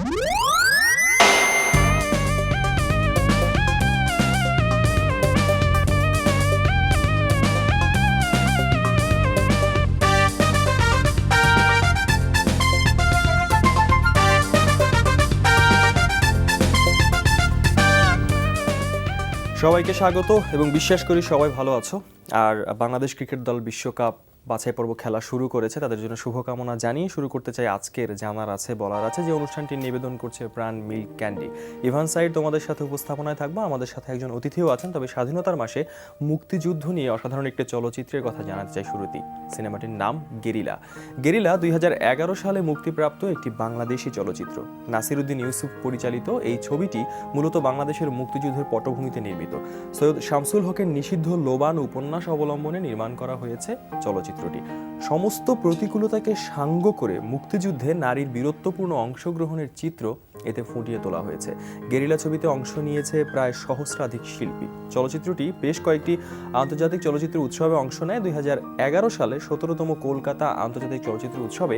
সবাইকে স্বাগত এবং বিশ্বাস করি সবাই ভালো আছো। আর বাংলাদেশ ক্রিকেট দল বিশ্বকাপ বাছাই পর্ব খেলা শুরু করেছে, তাদের জন্য শুভকামনা জানিয়ে শুরু করতে চাই আজকের জানার আছে বলার আছে যে অনুষ্ঠানটি নিবেদন করছে প্রাণ মিল্ক ক্যান্ডি। ইভান সাইড তোমাদের সাথে উপস্থাপনায় থাকবো, আমাদের সাথে একজন অতিথিও আছেন। তবে স্বাধীনতার মাসে মুক্তিযুদ্ধ নিয়ে অসাধারণ একটি চলচ্চিত্রের কথা জানাতে চাই শুরুতেই। সিনেমাটির নাম গেরিলা। গেরিলা 2011 সালে মুক্তিপ্রাপ্ত একটি বাংলাদেশি চলচ্চিত্র। নাসিরউদ্দিন ইউসুফ পরিচালিত এই ছবিটি মূলত বাংলাদেশের মুক্তিযুদ্ধের পটভূমিতে নির্মিত। সৈয়দ শামসুল হকের নিষিদ্ধ লোবান উপন্যাস অবলম্বনে নির্মাণ করা হয়েছে চলচ্চিত্রটি। সমস্ত প্রতিকূলতাকে সাঙ্গ করে মুক্তিযুদ্ধে নারীর বীরত্বপূর্ণ অংশগ্রহণের চিত্র এতে ফুটিয়ে তোলা হয়েছে। গেরিলা ছবিতে অংশ নিয়েছে প্রায় সহস্রাধিক শিল্পী। চলচ্চিত্রটি বেশ কয়েকটি আন্তর্জাতিক চলচ্চিত্র উৎসবে অংশ নেয়। 2011 সালে 17তম কলকাতা আন্তর্জাতিক চলচ্চিত্র উৎসবে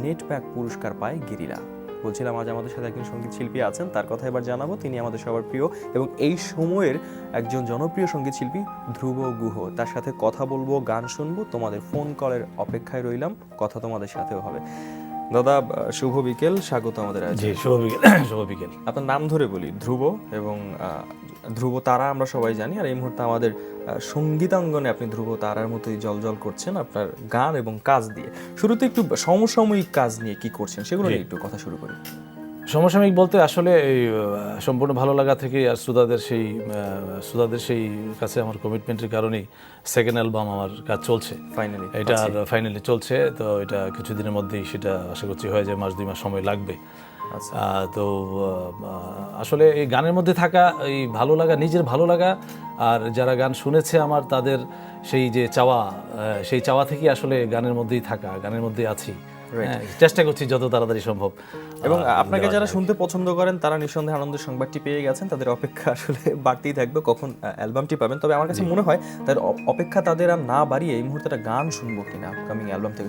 নেটপ্যাক পুরস্কার পায় গেরিলা। বলছিলাম আজ আমাদের সাথে একজন সঙ্গীত শিল্পী আছেন, তার কথা এবার জানাবো। তিনি আমাদের সবার প্রিয় এবং এই সময়ের একজন জনপ্রিয় সঙ্গীত শিল্পী ধ্রুব গুহ। তার সাথে কথা বলবো, গান শুনবো, তোমাদের ফোন কলের অপেক্ষায় রইলাম, কথা তোমাদের সাথেও হবে। দাদা শুভ বিকেল, স্বাগত আমাদের। শুভ বিকেল। আপনার নাম ধরে বলি, ধ্রুব এবং ধ্রুব তারা আমরা সবাই জানি। আর এই মুহূর্তে আমাদের সঙ্গীতাঙ্গনে আপনি ধ্রুব তারার মতোই জলজল করছেন আপনার গান এবং কাজ দিয়ে। শুরুতে একটু সমসাময়িক কাজ নিয়ে কি করছেন সেগুলো নিয়ে একটু কথা শুরু করি। সমসাময়িক বলতে আসলে এই সম্পূর্ণ ভালো লাগা থেকে আর শ্রোতাদের সেই কাছে আমার কমিটমেন্টের কারণেই সেকেন্ড অ্যালবাম আমার কাজ চলছে। ফাইনালি চলছে। তো এটা কিছুদিনের মধ্যেই সেটা আশা করছি হয়ে যায়, 1-2 মাস সময় লাগবে। তো আসলে এই গানের মধ্যে থাকা এই ভালো লাগা, নিজের ভালো লাগা, আর যারা গান শুনেছে আমার তাদের সেই যে চাওয়া, সেই চাওয়া থেকেই আসলে গানের মধ্যেই থাকা, গানের মধ্যেই আছি। চেষ্টা করছি যত তাড়াতাড়ি সম্ভব। এবং আপনাকে যারা শুনতে পছন্দ করেন তারা নিঃসন্দেহে আনন্দের সংবাদটি পেয়ে গেছেন। তাদের অপেক্ষা আসলে বাড়তেই থাকবে কখন অ্যালবামটি পাবেন। তবে আমার কাছে মনে হয় তার অপেক্ষা তাদের আর না বাড়িয়ে এই মুহূর্তে একটা গান শুনবো কিনা আপকামিং অ্যালবাম থেকে।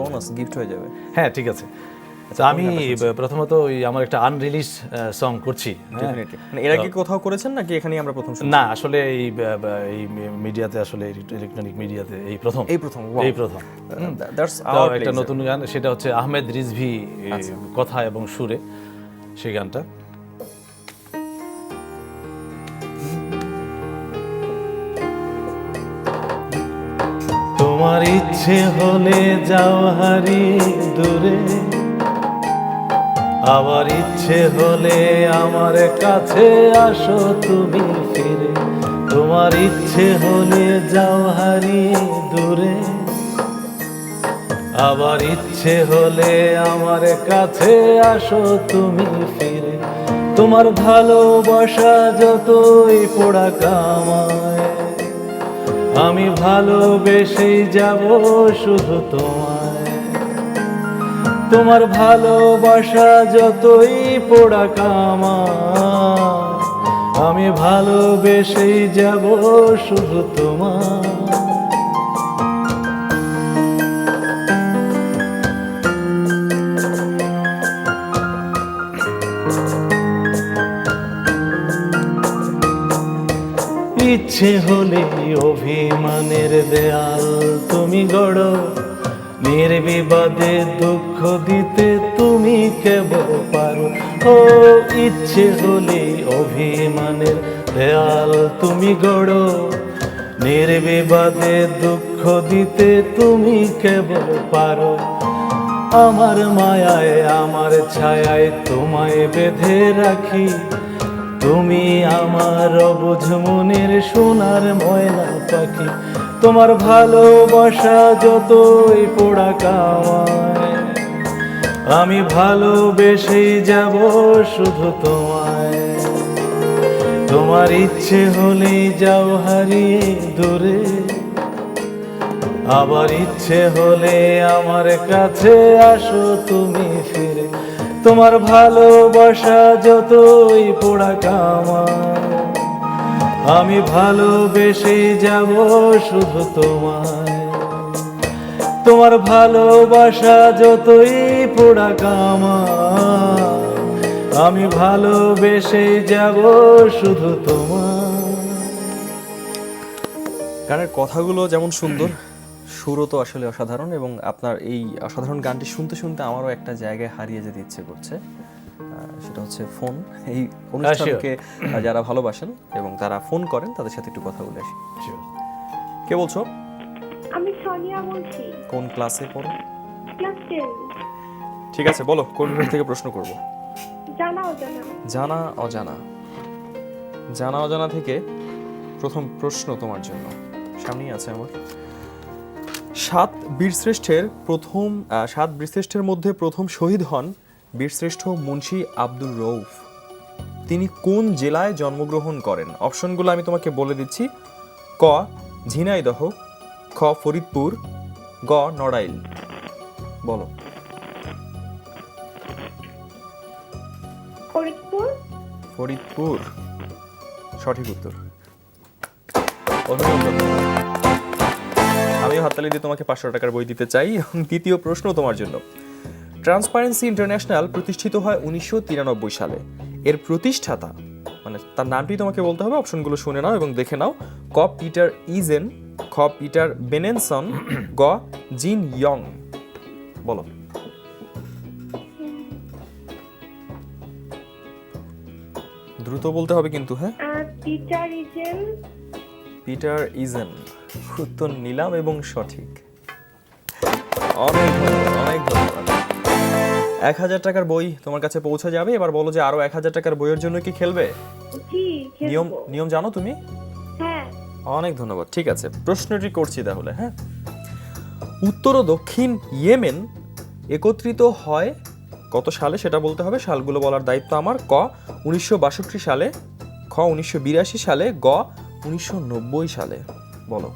বোনাস গিফট হয়ে যাবে। হ্যাঁ, ঠিক আছে। আমি প্রথমত আমার একটা আনরিলিজ সং করছি। এর আগে কোথাও করেছেন নাকি এখানেই আমরা প্রথম? না, আসলে এই মিডিয়াতে, আসলে ইলেকট্রনিক মিডিয়াতে এই প্রথম। একটা নতুন গান, সেটা হচ্ছে আহমেদ রিজভি কথা এবং সুরে সেই গানটা। তোমার ইচ্ছে হলে যাও হারিয়ে দূরে, আবার ইচ্ছে হলে আমার কাছে আসো তুমি ফিরে। তোমার ইচ্ছে হলে যাও হারিয়ে দূরে, আবার ইচ্ছে হলে আমার কাছে আসো তুমি ফিরে। তোমার ভালোবাসা যতই পোড়া কামায়, আমি ভালোবেসেই যাব শুধু তোমায়। তোমার ভালোবাসা যতই পোড়া কামায়, আমি ভালোবেসেই যাব শুধু তোমায়। ইচ্ছে হলে অভিমানের দেয়াল তুমি গড়ো, নির্বিবাদে দুঃখ দিতে তুমি কেবল পারো। ও ইচ্ছে হলে অভিমানের দেয়াল তুমি গড়ো, নির্বিবাদে দুঃখ দিতে তুমি কেবল পারো। আমার মায়ায়, আমার ছায়ায় তোমায় বেঁধে রাখি, তুমি আমার অবুঝ মনের সোনার ময়না পাখি। তোমার ভালোবাসা যতই পোড়া কামায়, আমি ভালোবেসেই যাব শুধু তোমায়। তোমার ইচ্ছে হলেই যাও হারিয়ে দূরে, আবার ইচ্ছে হলে আমার কাছে আসো তুমি ফিরে। তোমার ভালোবাসা যতই পোড়া কামায়, আমি ভালোবেসেই যাব শুধু তোমায়। তোমার ভালোবাসা যতই পোড়া কামায়, আমি ভালোবেসে যাব শুধু তোমার। গানের কথাগুলো যেমন সুন্দর, সুরও তো আসলে অসাধারণ, এবং আপনার এই অসাধারণ গানটি শুনতে শুনতে আমারও একটা জায়গায় হারিয়ে যেতে ইচ্ছে করছে। সেটা হচ্ছে ফোন। এই অনুষ্ঠানকে যারা ভালোবাসেন এবং তারা ফোন করেন, তাদের সাথে একটু কথা বলে আসি। কে বলছো? আমি সোনিয়া বলছি। কোন ক্লাসে পড়ো? ক্লাস 10। ঠিক আছে, বলো কোন বিভাগ থেকে প্রশ্ন করব? জানা অজানা। জানা অজানা। জানা অজানা থেকে প্রথম প্রশ্ন তোমার জন্য, সামনেই আছে আমার। সাত বীরশ্রেষ্ঠের মধ্যে প্রথম শহীদ হন বীরশ্রেষ্ঠ মুন্সি আব্দুর রউফ। তিনি কোন জেলায় জন্মগ্রহণ করেন? অপশনগুলো আমি তোমাকে বলে দিচ্ছি। ক ঝিনাইদহ, খ ফরিদপুর, গ নড়াইল। বলো। ফরিদপুর। ফরিদপুর সঠিক উত্তর। অভিনন্দন। আমি হাততালি দিয়ে তোমাকে 500 টাকার বই দিতে চাই। এবং দ্বিতীয় প্রশ্ন তোমার জন্য। ট্রান্সপারেন্সি ইন্টারন্যাশনাল প্রতিষ্ঠিত হয় 1993 সালে। এর প্রতিষ্ঠাতা, মানে তার নামটি তোমাকে বলতে হবে। অপশনগুলো শুনে নাও এবং দেখে নাও। ক পিটার ইজেন, খ পিটার বেনেনসন, গ জিন ইয়ং। বলো। দ্রুত বলতে হবে কিন্তু, হ্যাঁ। Peter isn't. পিটার ইজেন উত্তর নিলাম এবং সঠিক। অনেক ধন্যবাদ, অনেক ধন্যবাদ। 1000 টাকার বই তোমার কাছে পৌঁছে যাবে। এবার বলো যে আরো 1000 টাকার বইয়ের জন্য কি খেলবে? জি, নিয়ম জানো তুমি? হ্যাঁ। অনেক ধন্যবাদ। ঠিক আছে, প্রশ্নটি করছি তাহলে, হ্যাঁ। উত্তর ও দক্ষিণ ইয়েমেন একত্রিত হয় কত সালে সেটা বলতে হবে। সালগুলো বলার দায়িত্ব আমার। ক 1962 সালে, খ 1982 সালে, গ 1990 সালে। বলো।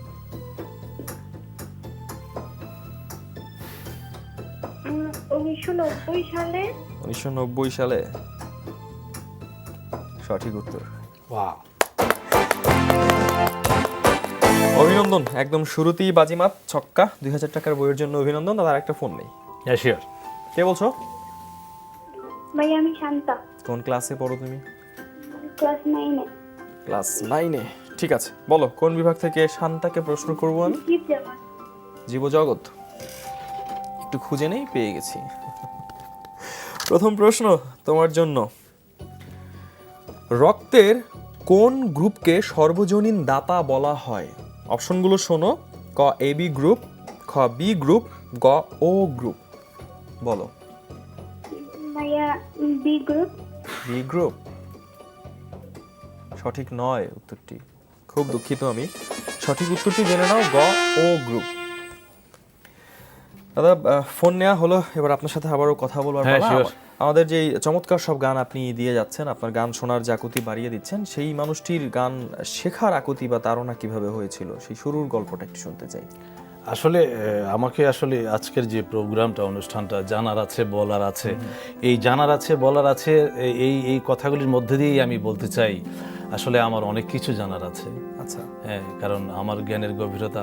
1990 সালে। 1990 সালে সঠিক উত্তর। ওয়াও, অভিনন্দন। একদম শুরুতেই বাজিমাত ছক্কা। 2000 টাকার বইয়ের জন্য অভিনন্দন। আর একটা ফোন নেই। শিওর। কে বলছো? ভাই আমি শান্তা। কোন ক্লাসে পড়ো তুমি? ক্লাস 9 এ। ক্লাস 9 এ। ঠিক আছে, বলো কোন বিভাগ থেকে শান্তাকে প্রশ্ন করব আমি? জীবজগৎ। একটু খুঁজে নেই, পেয়ে গেছি। প্রথম প্রশ্ন তোমার জন্য। রক্তের কোন গ্রুপকে সর্বজনীন দাতা বলা হয়? অপশনগুলো শোনো। ক এ বি গ্রুপ, খ বি গ্রুপ, গ ও গ্রুপ। বলো। ভাইয়া বি গ্রুপ। বি গ্রুপ সঠিক নয় উত্তরটি। খুব দুঃখিত আমি। সঠিক উত্তরটি জেনে নাও, গ ও গ্রুপ। দাদা, ফোন নেওয়া হলো। এবার আপনার সাথে আবারও কথা বলবার পালা। আমাদের যে চমৎকার সব গান আপনি দিয়ে যাচ্ছেন, আপনার গান শোনার যে আকুতি বাড়িয়ে দিচ্ছেন, সেই মানুষটির গান শেখার আকুতি বা তাড়না কিভাবে হয়েছিল, সেই শুরুর গল্পটা একটু শুনতে চাই। আসলে আমাকে আসলে আজকের যে প্রোগ্রামটা, অনুষ্ঠানটা জানার আছে বলার আছে, এই জানার আছে বলার আছে, এই কথাগুলির মধ্যে দিয়েই আমি বলতে চাই আসলে আমার অনেক কিছু জানার আছে। আচ্ছা। হ্যাঁ, কারণ আমার জ্ঞানের গভীরতা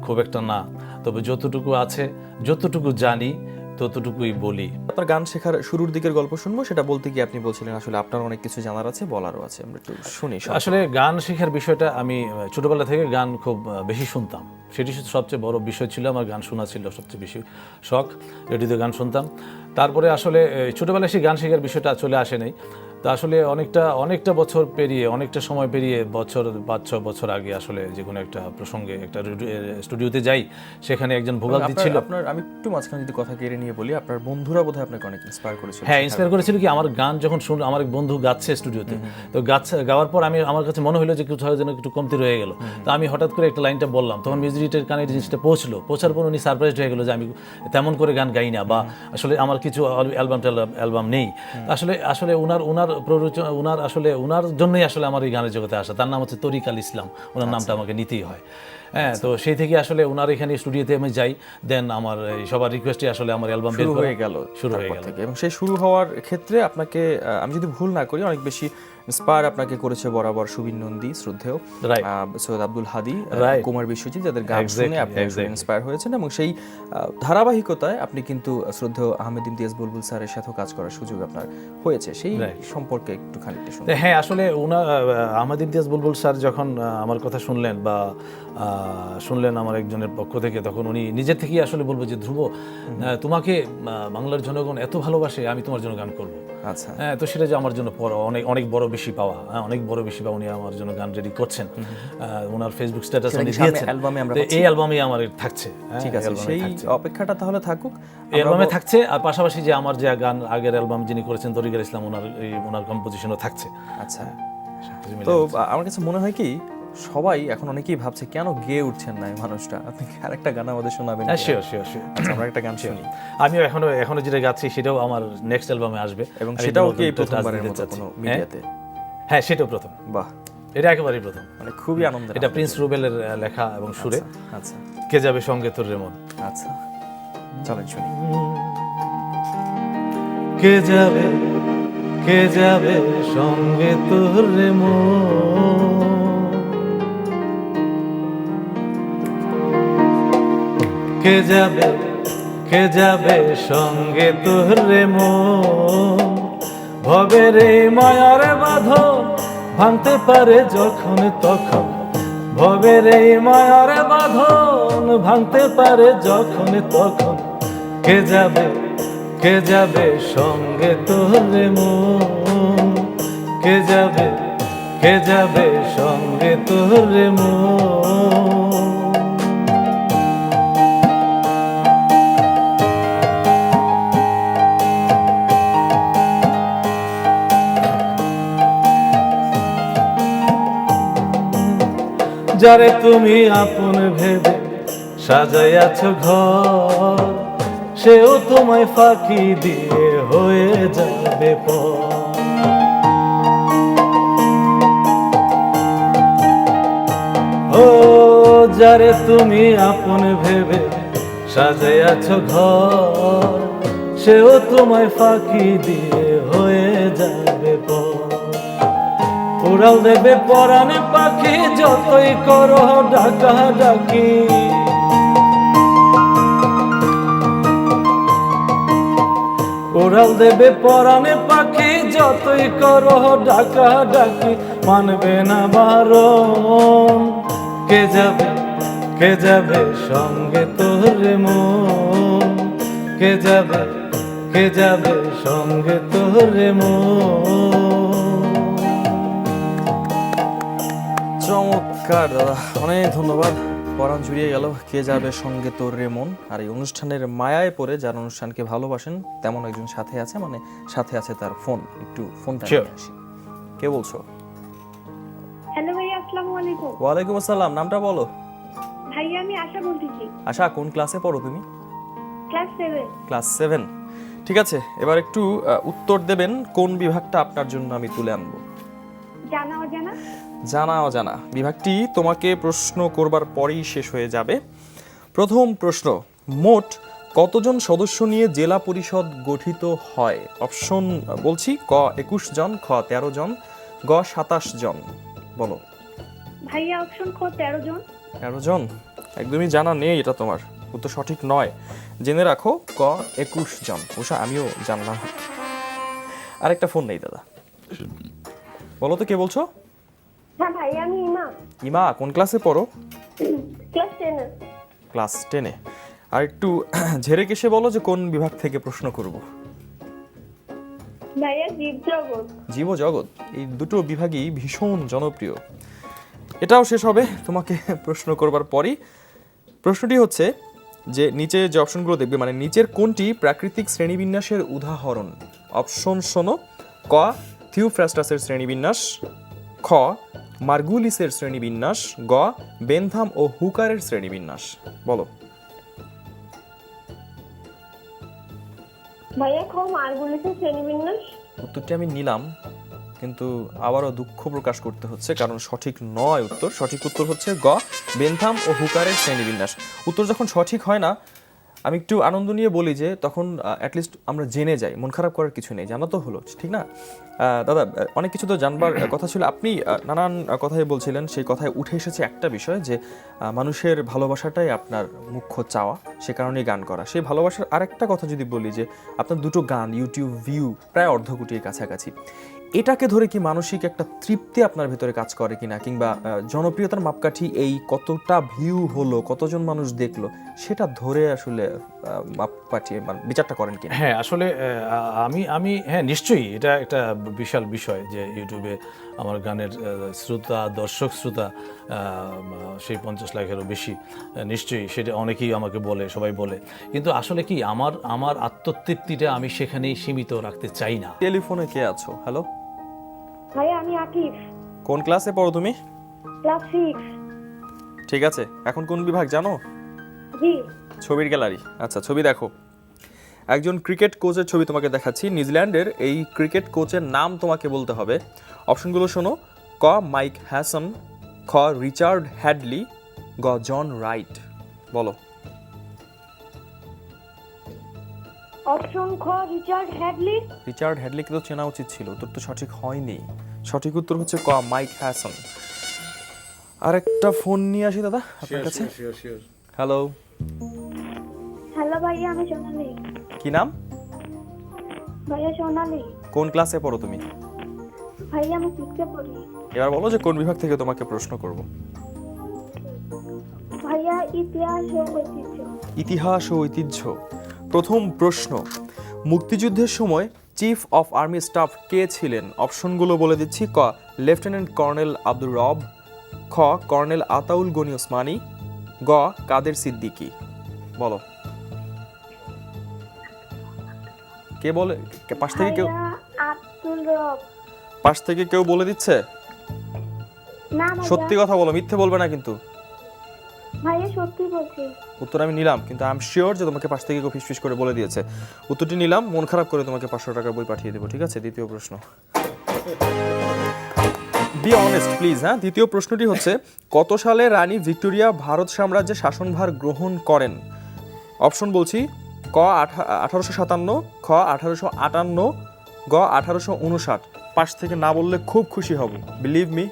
খুব একটা না, তবে যতটুকু আছে, যতটুকু জানি ততটুকুই বলি। আপনার গান শেখার শুরুর দিকের গল্প শুনবো। সেটা বলতে গিয়ে আপনি বলছিলেন আসলে আপনার অনেক কিছু জানার আছে, বলারও আছে। আমরা একটু শুনি। আসলে গান শেখার বিষয়টা, আমি ছোটবেলা থেকে গান খুব বেশি শুনতাম। সেটি সবচেয়ে বড় বিষয় ছিল। আমার গান শোনা ছিল সবচেয়ে বেশি শখ। রেডিওতে গান শুনতাম। তারপরে আসলে ছোটবেলায় সেই গান শেখার বিষয়টা চলে আসে নাই। তা আসলে অনেকটা বছর পেরিয়ে, অনেকটা সময় পেরিয়ে, 5-6 বছর আগে আসলে যে কোনো একটা প্রসঙ্গে একটা স্টুডিওতে যাই, সেখানে একজন ভোকাল দিচ্ছিল। আপনার, আমি একটু মাঝখানে যদি কথা কেড়ে নিয়ে বলি, আপনার বন্ধুরা বোধহয় আপনাকে অনেক ইন্সপায়ার করেছিল। হ্যাঁ, ইন্সপায়ার করেছিল কি, আমার গান যখন আমার এক বন্ধু গাচ্ছে স্টুডিওতে, তো গাওয়ার পর আমার কাছে মনে হলো যে কোথাও যেন একটু কমতি রয়ে গেল। তো আমি হঠাৎ করে একটা লাইনটা বললাম, তখন মিউজিকের কানে জিনিসটা পৌঁছার পর উনি সারপ্রাইজড হয়ে গেল যে আমি তেমন করে গান গাই না, বা আসলে আমার কিছু অ্যালবাম নেই। আসলে ওনার জন্যই আসলে আমার এই গানের জগতে আসা। তার নাম হচ্ছে তরিক আল ইসলাম। ওনার নামটা আমাকে নিতেই হয়। হ্যাঁ, তো সেই থেকে আসলে ওনার এখানে স্টুডিওতে আমি যাই। দেন আমার সবার রিকোয়েস্টে আসলে আমার অ্যালবাম শুরু হয়ে গেল। এবং সেই শুরু হওয়ার ক্ষেত্রে আপনাকে, আমি যদি ভুল না করি, অনেক বেশি ইন্সপায়ার আপনাকে করেছে বরাবর সুবিন নন্দী, শ্রদ্ধেয় Right. সৈয়দ আব্দুল হাদি, Right. কুমার বিশ্বজিৎ, যাদের গান Exactly, শুনে আপনি exactly. ইন্সপায়ার হয়েছেন এবং সেই ধারাবাহিকতায় আপনি কিন্তু শ্রদ্ধেয় আহমেদ ইমতিয়াজ বুলবুল স্যারের সাথেও কাজ করার সুযোগ আপনার হয়েছে, সেই Right. সম্পর্কে একটু খানিকটা শুনুন। হ্যাঁ, আসলে আহমেদ ইমতিয়াজ বুলবুল স্যার যখন আমার কথা শুনলেন বা শুনলেন আমার একজনের পক্ষ থেকে, তখন উনি নিজের থেকেই আসলে বলবো যে ধ্রুব, তোমাকে বাংলার জনগণ এত ভালোবাসে, আমি তোমার জন্য গান করব। আচ্ছা, হ্যাঁ, তো সেটা যে আমার জন্য অনেক অনেক বড় বেশি পাওয়া, অনেক বড় বেশি পাওয়া। উনি আমার জন্য গান রেডি করছেন, ওনার ফেসবুক স্ট্যাটাস সেটা কি উনি সামনে দিয়েছেন। অ্যালবামে আমরা তো পাচ্ছি? এই অ্যালবামেই আমার থাকছে। হ্যাঁ, ঠিক আছে, অ্যালবামে সেই থাকছে। অপেক্ষাটা তাহলে থাকুক। এই অ্যালবামে থাকছে, আর পাশাপাশি যে আমার যে গান আগের অ্যালবাম যিনি করেছেন তরিকুল ইসলাম, ওনার কম্পোজিশনও থাকছে। আচ্ছা, সবকিছু মিলে তো হচ্ছে। আমার কাছে মনে হয় কি, সবাই এখন অনেকেই ভাবছে কেন গেয়ে উঠছেন না এই মানুষটা, আপনি কি আরেকটা গান আমাদের শোনাবেন? হ্যাঁ, শিওর। আচ্ছা, আমরা একটা গান শুনি আমিও এখনো যেটা গাচ্ছি সেটাও আমার নেক্সট অ্যালবামে আসবে, এবং আমি সেটাও নতুন কি এই touch প্রথমবারের দিতে মতো চাচ্ছি। কোনো মিডিয়াতে? হ্যাঁ, সেটাও প্রথম। বাহ, এটা একেবারেই প্রথম। মানে খুবই আনন্দের। এটা প্রিন্স রুবেলের লেখা এবং সুরে। আচ্ছা কে যাবে সঙ্গে তোর রে মন। আচ্ছা, চলেন শুনি। কে যাবে সঙ্গে তোর রে মন, কে যাবে সঙ্গে তোর রে মন, ভবের এই মায়ার বাঁধন ভাঙতে পারে যখন তখন, ভবের এই মায়ার বাঁধন ভাঙতে পারে যখন তখন, কে যাবে সঙ্গে তোর রে মন, কে যাবে সঙ্গে তোর রে মন। যারে তুমি আপন ভেবে সাজাইয়াছ ঘর, সেও তোমায় ফাঁকি দিয়ে হয়ে যাবে পর। ও যারে তুমি আপন ভেবে সাজাইয়াছ ঘর, সেও তোমায় ফাঁকি দিয়ে হয়ে যাবে পর। উড়াল দেবে পরাণে পাখি যতই করো ডাকা ডাকি, উড়াল দেবে পরাণে পাখি যতই করো ডাকা ডাকি, মানবে না বারণ। কে যাবে সঙ্গে তোর রে মন, কে যাবে সঙ্গে তোর রে মন। চমৎকার দাদা, অনেক ধন্যবাদ। পরাণ জুড়িয়ে গেল কে যাবে সঙ্গে তোর রে মন। আর এই অনুষ্ঠানের মায়ায় পড়ে যারা অনুষ্ঠানকে ভালোবাসেন তেমন একজন সাথে আছে, মানে সাথে আছে তার ফোন। একটু ফোনটা নিয়ে আসি। কে বলছো? হ্যালো ভাইয়া, আসসালামু আলাইকুম। ওয়ালাইকুম আসসালাম, নামটা বলো। ভাইয়া আমি আশা বলতেছি, আশা, কোন ক্লাসে পড়ো তুমি? ক্লাস 7। ক্লাস 7। ঠিক আছে, এবার একটু উত্তর দেবেন কোন বিভাগটা আপনার জন্য আমি তুলে আনবো। জানা অজানা। জানা অজানা বিভাগটি তোমাকে প্রশ্ন করবার পরেই শেষ হয়ে যাবে। প্রথম প্রশ্ন, মোট কতজন সদস্য নিয়ে জেলা পরিষদ গঠিত হয়? অপশন বলছি, ক 21 জন, খ 13 জন, গ 27 জন। বলো। ভাইয়া অপশন খ 13 জন। 13 জন একদমই জানা নেই, এটা তোমার উত্তর সঠিক নয়। জেনে রাখো ক 21 জন। ওষা আমিও জানলাম। আরেকটা ফোন নেই দাদা, বলো তো কে বলছো? হ্যাঁ ভাইয়া আমি ইমা, ইমা, কোন ক্লাসে পড়ো? ক্লাস 10। ক্লাস 10-এ। আর একটু ঝেড়ে কেসে বলো যে কোন বিভাগ থেকে প্রশ্ন করব। ভাইয়া জীবজগৎ। জীবজগৎ, এই দুটো বিভাগই ভীষণ জনপ্রিয়। এটাও শেষ হবে তোমাকে প্রশ্ন করবার পরই। প্রশ্নটি হচ্ছে যে নিচে যে অপশনগুলো দেখবে, মানে নিচের কোনটি প্রাকৃতিক শ্রেণীবিন্যাসের উদাহরণ? অপশন শোনো, ক থিওফ্রাস্টাসের শ্রেণীবিন্যাস, খ মার্গুলিসের শ্রেণীবিন্যাস, গ বেনথাম ও হুকারের শ্রেণীবিন্যাস। বলো। ভাইয়া খ মার্গুলিসের শ্রেণীবিন্যাস। উত্তরটি আমি নিলাম, কিন্তু আবারও দুঃখ প্রকাশ করতে হচ্ছে, কারণ সঠিক নয় উত্তর। সঠিক উত্তর হচ্ছে গ বেনথাম ও হুকারের শ্রেণীবিন্যাস। উত্তর যখন সঠিক হয় না, আমি একটু আনন্দ নিয়ে বলি যে তখন অ্যাটলিস্ট আমরা জেনে যাই, মন খারাপ করার কিছু নেই, জানা তো হলো, ঠিক না? দাদা, অনেক কিছু তো জানবার কথা ছিল, আপনি নানান কথাই বলছিলেন, সেই কথায় উঠে এসেছে একটা বিষয় যে মানুষের ভালোবাসাটাই আপনার মুখ্য চাওয়া, সে কারণেই গান করা। সেই ভালোবাসার আরেকটা কথা যদি বলি যে আপনার দুটো গান ইউটিউব ভিউ প্রায় 1.5 কোটির কাছাকাছি, এটাকে ধরে কি মানসিক একটা তৃপ্তি আপনার ভেতরে কাজ করে কিনা, কিংবা জনপ্রিয়তার মাপকাঠি এই কতটা ভিউ হলো, কতজন মানুষ দেখলো, সেটা ধরে আসলে মাপকাঠি বিচারটা করেন কিনা? হ্যাঁ, আসলে আমি হ্যাঁ নিশ্চয়ই এটা একটা বিশাল বিষয় যে ইউটিউবে আমার গানের শ্রোতা, দর্শক শ্রোতা সেই 50 লাখেরও বেশি, নিশ্চয়ই সেটা অনেকেই আমাকে বলে, সবাই বলে। কিন্তু আসলে কি আমার আত্মতৃপ্তিটা আমি সেখানেই সীমিত রাখতে চাই না। টেলিফোনে কে আছো? হ্যালো, ভাইয়া আমি আকিফ, কোন ক্লাসে পড়ো তুমি? ক্লাস 6। ঠিক আছে, এখন কোন বিভাগ জানো? জি। ছবির গ্যালারি। আচ্ছা, ছবি দেখো। একজন ক্রিকেট কোচের ছবি তোমাকে দেখাচ্ছি। নিউজিল্যান্ডের এই ক্রিকেট কোচের নাম তোমাকে বলতে হবে। অপশনগুলো শোনো। ক মাইক হ্যাসন, খ রিচার্ড হ্যাডলি, গ জন রাইট। বলো। অপশন খ রিচার্ড হ্যাডলি। রিচার্ড হ্যাডলিকে তো চেনা উচিত ছিল, উত্তর তো সঠিক হয়নি। সঠিক উত্তর হচ্ছে ক মাইক হ্যাসন। আরেকটা ফোন নিয়ে আসি দাদা আপনার কাছে। হ্যালো, হ্যালো ভাইয়া আমি সোনালি। কি নাম? ভাইয়া সোনালি। কোন ক্লাসে পড়ো তুমি? ভাইয়া আমি 6-এ পড়ি। এবার বলো যে কোন বিভাগ থেকে তোমাকে প্রশ্ন করব। ভাইয়া ইতিহাস ও ঐতিহ্য। ইতিহাস ও ঐতিহ্য। প্রথম প্রশ্ন, মুক্তিযুদ্ধের সময় চিফ অফ আর্মি স্টাফ কে ছিলেন? অপশনগুলো বলে দিচ্ছি। ক লেফটেন্যান্ট কর্নেল আব্দুর রব, খ কর্নেল আতাউল গনি ওসমানী, গ কাদের সিদ্দিকী। বলো। কে বলে? পাশ থেকে কেউ ভাইয়া আব্দুল রব। পাশ থেকে কেউ বলে দিচ্ছে? না ভাইয়া। সত্যি কথা বলো, মিথ্যে বলবে না কিন্তু। ভাইয়া সত্যি বলছি। উত্তর আমি নিলাম, কিন্তু আই এম শিওর যে তোমাকে পাশ থেকে কেউ ফিসফিস করে বলে দিয়েছে। উত্তরটি নিলাম, মন খারাপ করে তোমাকে 500 টাকার বই পাঠিয়ে দেবো, ঠিক আছে? দ্বিতীয় প্রশ্ন, বি অনেস্ট প্লিজ। হ্যাঁ, দ্বিতীয় প্রশ্নটি হচ্ছে, কত সালে রানী ভিক্টোরিয়া ভারত সাম্রাজ্যের শাসনভার গ্রহণ করেন? অপশন বলছি। ক 1857, খ 1858, গ 1859। পাশ থেকে না বললে খুব খুশি হব, বিলিভ মি।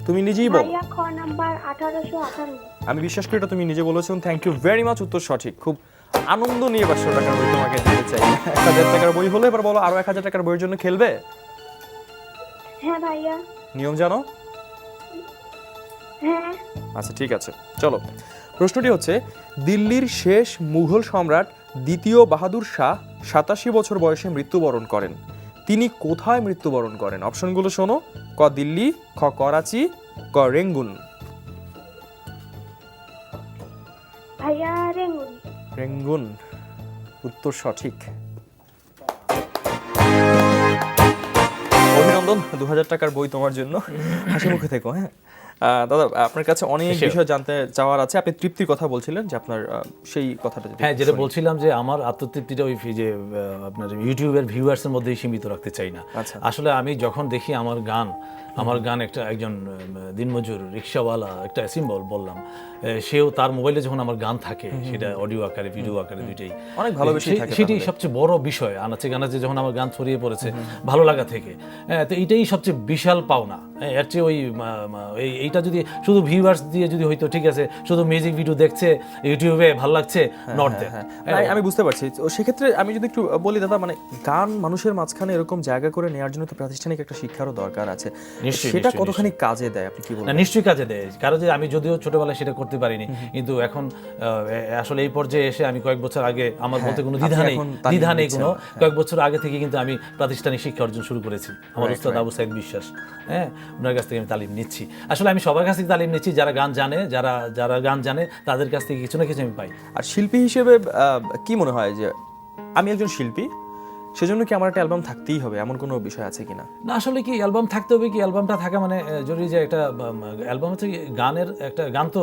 তুমি নিজেই বল। ভাইয়া খ নাম্বার 1858। আমি বিশ্বাস করি এটা তুমি নিজে বলেছো। থ্যাংক ইউ ভেরি মাচ, উত্তর সঠিক। খুব আনন্দ নিয়ে 500 টাকার বই তোমাকে দিতে চাই। 1000 টাকার বই হলে এবার বলো, আরো 1000 টাকার বইয়ের জন্য খেলবে? হ্যাঁ ভাইয়া। নিয়ম জানো? হ্যাঁ। আচ্ছা ঠিক আছে, চলো। প্রশ্নটি হচ্ছে, দিল্লির শেষ মুঘল সম্রাট দ্বিতীয় বাহাদুর শাহ 87 বছর বয়সে মৃত্যুবরণ করেন। তিনি কোথায় মৃত্যুবরণ করেন? অপশনগুলো শোনো। ক দিল্লি, খ করাচি, ক রেঙ্গুন। ভাইয়া রেঙ্গুন। রেঙ্গুন, উত্তর সঠিক। অভিনন্দন, 2000 টাকার বই তোমার জন্য। হাসি মুখে থেকো। হ্যাঁ দাদা, আপনার কাছে অনেক বিষয় জানতে চাওয়ার আছে। আপনি তৃপ্তির কথা বলছিলেন যে আপনার সেই কথাটা যদি হ্যাঁ, যেটা বলছিলাম যে আমার আত্মতৃপ্তিটা ওই যে আপনার ইউটিউবের ভিউয়ার্সের মধ্যেই সীমিত রাখতে চাই না। আচ্ছা। আসলে আমি যখন দেখি আমার গান একজন দিনমজুর রিক্সাওয়ালা, একটা সিম্বল বললাম, সেও তার মোবাইলে যখন আমার গান থাকে, সেটা অডিও আকারে ভিডিও আকারে দুইটাই অনেক ভালোবেসেই থাকে, সেটাই সবচেয়ে বড় বিষয়। আনাচে গানাচে যখন আমার গান ছড়িয়ে পড়েছে ভালো লাগা থেকে, তো এইটাই সবচেয়ে বিশাল পাওনা। এর চেয়ে এইটা যদি শুধু ভিউয়ার্স দিয়ে যদি হইতো, ঠিক আছে, শুধু মিউজিক ভিডিও দেখছে ইউটিউবে ভালো লাগছে, নট দ্যাট। আমি বুঝতে পারছি। তো সেক্ষেত্রে আমি যদি একটু বলি দাদা, মানে গান মানুষের মাঝখানে এরকম জায়গা করে নেওয়ার জন্য তো প্রাতিষ্ঠানিক একটা শিক্ষারও দরকার আছে। সেটা কতখানি কাজে দেয় আপনি কি বলেন? না, নিশ্চয়ই কাজে দেয়। কারণ যে আমি যদিও ছোটবেলায় সেটা করতে পারিনি, কিন্তু এখন আসলে এই পর্যায়ে এসে আমি কয়েক বছর আগে, আমার বলতে কোনো দ্বিধা নেই কোনো, কয়েক বছর আগে থেকে কিন্তু আমি প্রাতিষ্ঠানিক শিক্ষা অর্জন শুরু করেছি। আমার উস্তাদ আবু সাইদ বিশ্বাস, হ্যাঁ, ওনার কাছ থেকে আমি তালিম নিচ্ছি। আসলে আমি সবার কাছ থেকে তালিম নিচ্ছি, যারা গান জানে, যারা গান জানে তাদের কাছ থেকে কিছু না কিছু আমি পাই। আর শিল্পী হিসেবে কি মনে হয় যে আমি একজন শিল্পী, সেজন্য কি আমার একটা অ্যালবাম থাকতেই হবে এমন কোনো বিষয় আছে কিনা? না আসলে কি অ্যালবাম থাকতে হবে কি, অ্যালবামটা থাকা মানে জরুরি যে একটা অ্যালবাম হচ্ছে কি, গানের একটা গান তো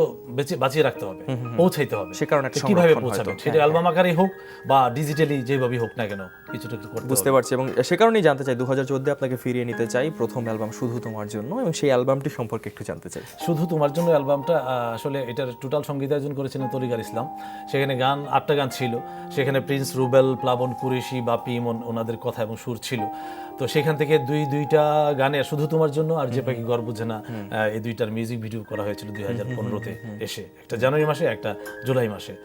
বাঁচিয়ে রাখতে হবে, পৌঁছাইতে হবে, সে কারণে একটা তো কিভাবে সংরক্ষণ পৌঁছাবে, হয়তো। সেটা অ্যালবাম আকারেই হোক বা ডিজিটালি যেভাবেই হোক না কেন কিছুটা একটু করতে বুঝতে হবে। পারছি, এবং সে কারণেই জানতে চাই 2014 আপনাকে ফিরিয়ে নিতে চাই প্রথম অ্যালবাম শুধু তোমার জন্য, এবং সেই অ্যালবামটি সম্পর্কে একটু জানতে চাই। শুধু তোমার জন্য অ্যালবামটা আসলে এটার টোটাল সঙ্গীতায়োজন করেছিলেন তরিকার ইসলাম। সেখানে গান 8টা গান ছিল, সেখানে প্রিন্স রুবেল, প্লাবন কুরেশি, বাপি ইমন ওনাদের কথা এবং সুর ছিল। তো সেখান থেকে দুইটা গানে শুধু তোমার জন্য আর যে পাখি ঘর বুঝে না, এই দুইটার মিউজিক ভিডিও করা হয়েছিল 2015-তে এসে, একটা জানুয়ারি মাসে একটা জুলাই মাসে।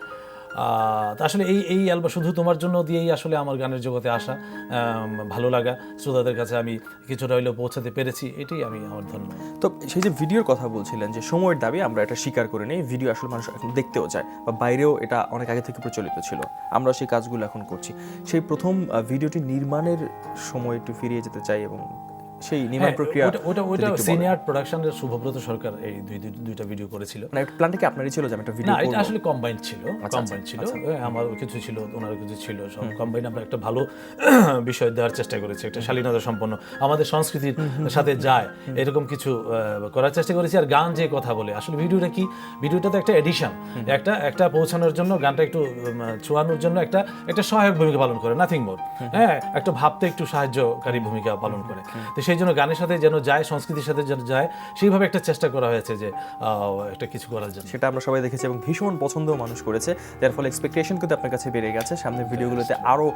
তা আসলে এই অ্যালবাম শুধু তোমার জন্য দিয়েই আসলে আমার গানের জগতে আসা, ভালো লাগা, শ্রোতাদের কাছে আমি কিছুটা হইলেও পৌঁছাতে পেরেছি, এটাই আমি আমার ধন্য। তো সেই যে ভিডিওর কথা বলছিলেন যে সময়ের দাবি, আমরা এটা স্বীকার করে নিই, ভিডিও আসলে মানুষ এখন দেখতেও চায়, বা বাইরেও এটা অনেক আগে থেকে প্রচলিত ছিল, আমরা সেই কাজগুলো এখন করছি। সেই প্রথম ভিডিওটি নির্মাণের সময় একটু ফিরিয়ে যেতে চাই, এবং সেই নির্মাণ প্রক্রিয়া ওটা সিনিয়র প্রোডাকশনের শুভব্রত সরকার এই দুইটা ভিডিও করেছিল। না, একটা প্ল্যানটা কি আপনারই ছিল যে আমি একটা ভিডিও না, এটা করব? আসলে কম্বাইন্ড ছিল, আমার কিছু ছিল, ওনার কিছু ছিল, সব কম্বাইন আমরা একটা ভালো বিষয় দেওয়ার চেষ্টা করেছি, একটা শালীনতা সম্পন্ন আমাদের সংস্কৃতির সাথে যায় এরকম কিছু করার চেষ্টা করেছি। আর গান যে কথা বলে, আসলে ভিডিওটা তো একটা এডিশন, একটা পৌঁছানোর জন্য, গানটা একটু ছোঁয়ানোর জন্য একটা সহায়ক ভূমিকা পালন করে, নাথিং মোর। হ্যাঁ, একটা ভাবতে একটু সাহায্যকারী ভূমিকা পালন করে। তো সেই জন্য গানের সাথে যেন যায়, সংস্কৃতির সাথে যেন যায়, সেইভাবে একটা চেষ্টা করা হয়েছে যে একটা কিছু করার জন্য। সেটা আমরা সবাই দেখেছি এবং ভীষণ পছন্দও মানুষ করেছে, যার ফলে এক্সপেকটেশন কিন্তু আপনার কাছে বেড়ে গেছে, সামনের ভিডিওগুলোতে আরও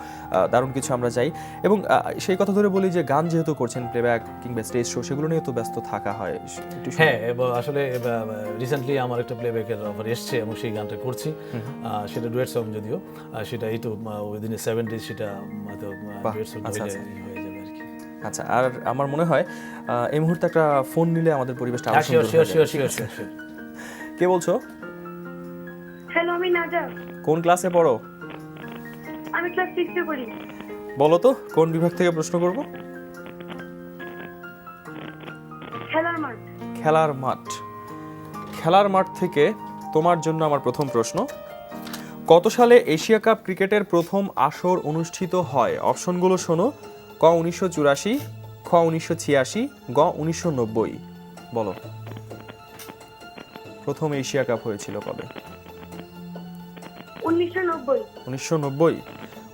দারুণ কিছু আমরা চাই। এবং সেই কথা ধরে বলি যে গান যেহেতু করছেন, প্লেব্যাক কিংবা স্টেজ শো, সেগুলো নিয়ে তো ব্যস্ত থাকা হয় একটু। হ্যাঁ, আসলে রিসেন্টলি আমার একটা প্লেব্যাকের অফার এসছে এবং সেই গানটা করছি, সেটা ডুয়েট সং, যদিও সেটা এই তো উইদিন 7 days সেটা হয়তো ডুয়েট সং হয়ে যাবে আর কি। আচ্ছা, আর আমার মনে হয় এই মুহূর্তে একটা ফোন নিলে আমাদের পরিবেশটা আরো সুন্দর হয়ে যাবে। কে বলছো? হ্যালো, আমি নাজা। কোন ক্লাসে পড়ো? আমি ক্লাস 6-এ পড়ি। বলো তো কোন বিভাগ থেকে প্রশ্ন করব? খেলার মাঠ। খেলার মাঠ। খেলার মাঠ থেকে তোমার জন্য আমার প্রথম প্রশ্ন, কত সালে এশিয়া কাপ ক্রিকেটের প্রথম আসর অনুষ্ঠিত হয়? অপশনগুলো শোনো। ক 1984, খ 1986, গ 1990। বলো, প্রথম এশিয়া কাপ হয়েছিল কবে? 1990। 1990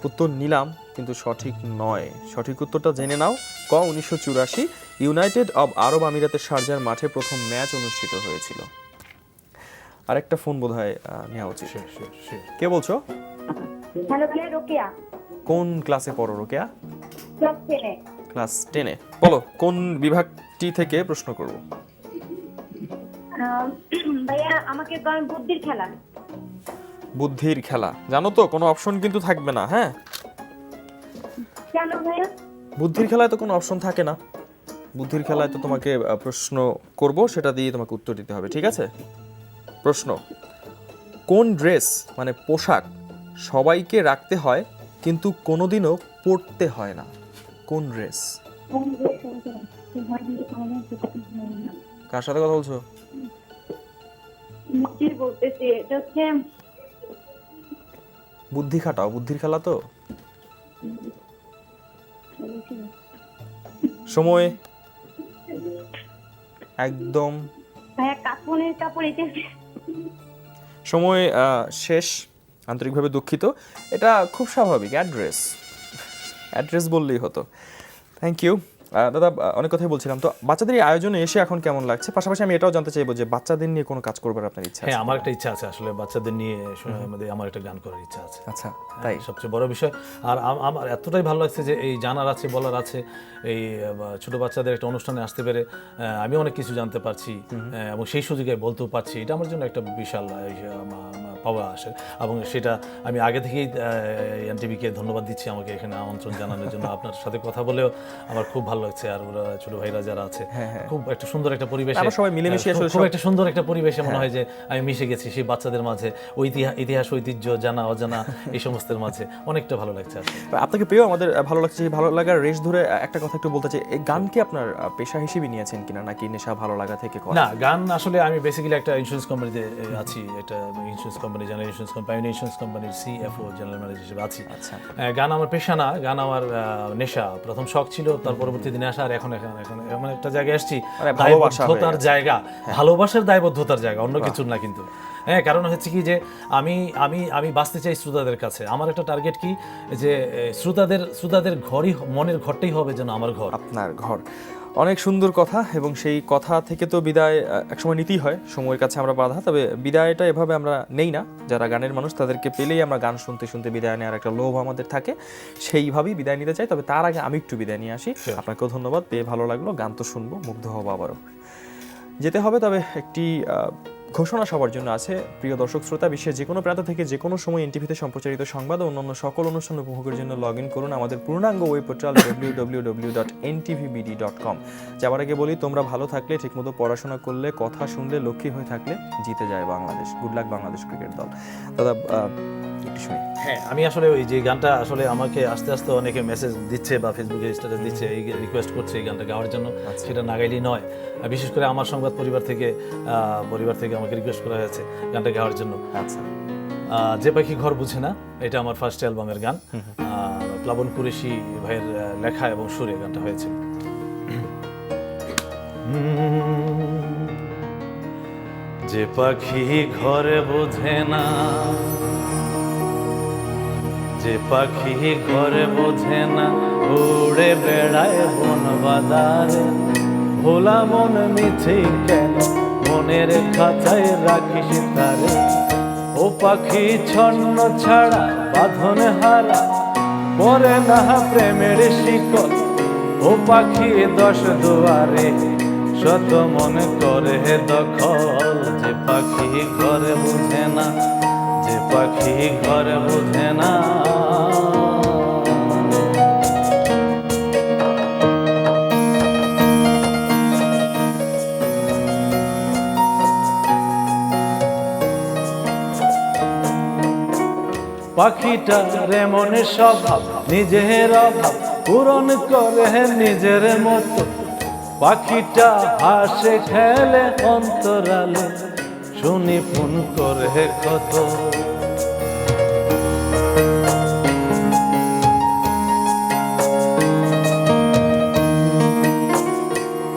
উত্তর নিলাম, কিন্তু সঠিক নয়। সঠিক উত্তরটা জেনে নাও। ক 1984, ইউনাইটেড আরব আমিরাতের শারজার মাঠে প্রথম ম্যাচ অনুষ্ঠিত হয়েছিল। আরেকটা ফোন বোধহয় নেওয়া উচিত। কে বলছো? Hello, play Rokeya. কোন ক্লাসে পড়ো রোকেয়া? ক্লাস 10-এ। ক্লাস 10-এ। বলো কোন বিভাগটি থেকে প্রশ্ন করব? ভাইয়া আমাকে বলেন বুদ্ধির খেলা। বুদ্ধির খেলা। জানো তো কোনো অপশন কিন্তু থাকবে না, হ্যাঁ? কেন ভাইয়া? বুদ্ধির খেলায় তো কোনো অপশন থাকে না। বুদ্ধির খেলায় তো তোমাকে প্রশ্ন করব, সেটা দিয়ে তোমাকে উত্তর দিতে হবে, ঠিক আছে? প্রশ্ন, কোন ড্রেস মানে পোশাক সবাইকে রাখতে হয় কিন্তু কোনোদিনও পরতে হয় না? কোন ড্রেস? কার সাথে কথা বলছো? কি বলতেছি, এটা হচ্ছে বুদ্ধি খাটাও, বুদ্ধির খেলা তো। সময় একদম ভাইয়া কাপড়ের কাপড়, এটা সময় শেষ। আন্তরিকভাবে দুঃখিত, এটা খুব স্বাভাবিক। অ্যাড্রেস বললেই হতো। থ্যাংক ইউ দাদা। অনেক কথাই বলছিলাম, তো বাচ্চাদের এই আয়োজনে এসে এখন কেমন লাগছে? পাশাপাশি আমি এটাও জানতে চাইবো যে বাচ্চাদের নিয়ে কোনো কাজ করবার আপনার ইচ্ছা আছে? হ্যাঁ, আমার একটা ইচ্ছা আছে, আসলে বাচ্চাদের নিয়ে আমার একটা গান করার ইচ্ছা আছে। আচ্ছা, তাই? সবচেয়ে বড় বিষয়। আর আমার এতটাই ভালো লাগছে যে এই জানার আছে, বলার আছে, এই ছোট বাচ্চাদের একটা অনুষ্ঠানে আসতে পেরে আমি অনেক কিছু জানতে পারছি এবং সেই সুযোগে বলতেও পারছি। এটা আমার জন্য একটা বিশাল পাওয়া আসে, এবং সেটা আমি আগে থেকেই এনটিভিকে ধন্যবাদ দিচ্ছি আমাকে এখানে আমন্ত্রণ জানানোর জন্য। আপনার সাথে কথা বলেও আমার খুব ভালো লাগছে। আর ওরা ছোট ভাইরা যারা আছে, খুব একটা সুন্দর একটা পরিবেশে, আমরা সবাই মিলেমিশে আসলে খুব একটা সুন্দর একটা পরিবেশে মনে হয় যে আমি মিশে গেছি সেই বাচ্চাদের মাঝে, ইতিহাস ঐতিহ্য জানা অজানা এই সমস্তের মাঝে। অনেকটা ভালো লাগছে। আপনাকে পেয়েও আমাদের ভালো লাগছে। এই ভালো লাগার রেশ ধরে একটা কথা একটু বলতে চাই, এই গান কি আপনার পেশা হিসেবে নিয়েছেন কিনা, নাকি নেশা ভালো লাগা থেকে করা? না, গান আসলে আমি বেসিক্যালি একটা ইন্স্যুরেন্স কোম্পানিতে আছি, একটা insurance company company pioneer insurance কোম্পানির সিএফও জেনারেল ম্যানেজার হিসেবে আছি। আচ্ছা। গান আমার পেশা না, গান আমার নেশা। প্রথম শখ ছিল, তার পরবর্তী দিনে আসা, আর এখন এমন একটা জায়গায় আসছি, মানে ভালোবাসা হয়ে দায়বদ্ধতার গেছে। জায়গা, ভালোবাসার দায়বদ্ধতার জায়গা, অন্য কিছুর না কিন্তু। হ্যাঁ, কারণ হচ্ছে কি যে আমি আমি আমি বাঁচতে চাই শ্রোতাদের কাছে। আমার একটা টার্গেট কি যে শ্রোতাদের ঘরই, মনের ঘরটাই হবে যেন আমার ঘর, আপনার ঘর। অনেক সুন্দর কথা, এবং সেই কথা থেকে তো বিদায় একসময় নিতেই হয়, সময়ের কাছে আমরা বাধা। তবে বিদায়টা এভাবে আমরা নেই না, যারা গানের মানুষ তাদেরকে পেলেই আমরা গান শুনতে শুনতে বিদায় নেওয়ার একটা লোভ আমাদের থাকে, সেইভাবেই বিদায় নিতে চাই। তবে তার আগে আমি একটু বিদায় নিয়ে আসি। আপনাকেও ধন্যবাদ, পেয়ে ভালো লাগলো। গান তো শুনবো, মুগ্ধ হবো, আবারও যেতে হবে। তবে একটি ঘোষণা সবার জন্য আছে। প্রিয় দর্শক শ্রোতা, বিশ্বের যে কোনো প্রান্ত থেকে যে কোনো সময় এনটিভিতে সম্প্রচারিত সংবাদ ও অন্যান্য সকল অনুষ্ঠান উপভোগের জন্য লগ ইন করুন আমাদের পূর্ণাঙ্গ ওয়েব পোর্টাল www.ntvbd.com। যাবার আগে বলি, তোমরা ভালো থাকলে, ঠিকমতো পড়াশোনা করলে, কথা শুনলে, লক্ষ্মী হয়ে থাকলে জিতে যায় Bangladesh. Good luck Bangladesh cricket দল। দাদা একটু শুনি। হ্যাঁ, আমি আসলে ওই যে গানটা আসলে আমাকে আস্তে আস্তে অনেকে মেসেজ দিচ্ছে বা ফেসবুকে স্ট্যাটাস দিচ্ছে, এই রিকোয়েস্ট করছে এই গানটা গাওয়ার জন্য। সেটা না গাইলেই নয়। বিশেষ করে আমার সংবাদ পরিবার থেকে আমাকে রিকোয়েস্ট করা হয়েছে গানটা গাওয়ার জন্য। আচ্ছা। যে পাখি ঘর বুঝে না, এটা আমার ফার্স্ট অ্যালবামের গান। প্লাবন কুরেশি ভাইয়ের লেখা এবং সুরে গানটা হয়েছে। যে পাখি ঘরে বোঝে না, যে পাখি ঘরে বোঝে না, উড়ে বেড়ায় বন বাদারে। ভোলা মন মিছে কেন, মনের খাঁচায় রাখিস তারে। ও পাখি ছন্ন ছাড়া বাঁধন হারা, পরে না প্রেমের শিকল। ও পাখি 10 দুয়ারে, শত মন করে দখল। যে পাখি ঘরে বুঝে না, যে পাখি ঘরে বুঝে না। পাখিটার এমন স্বভাব, নিজের অভাব পূরণ করে নিজের মতো। পাখিটা হাসে খেলে অন্তরালে, শুনি ফোন করে কত।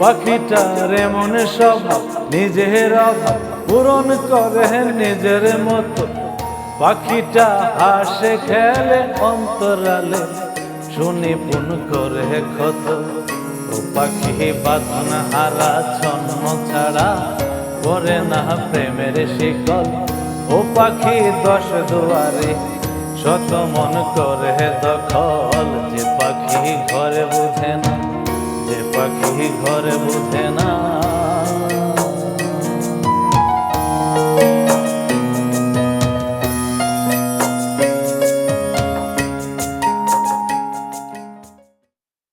পাখিটার এমন স্বভাব, নিজের অভাব পূরণ করে নিজের মতো। পাখিটা হাসে খেলে অন্তরালে, শুনি ফোন করে কত। ও পাখি বাঁধন হারা, ছন্ন ছাড়া পরে না প্রেমের শিকল। ও পাখি 10 দুয়ারে, শত মন করে দখল। যে পাখি ঘরে বুঝে না, যে পাখি ঘরে বুঝে না।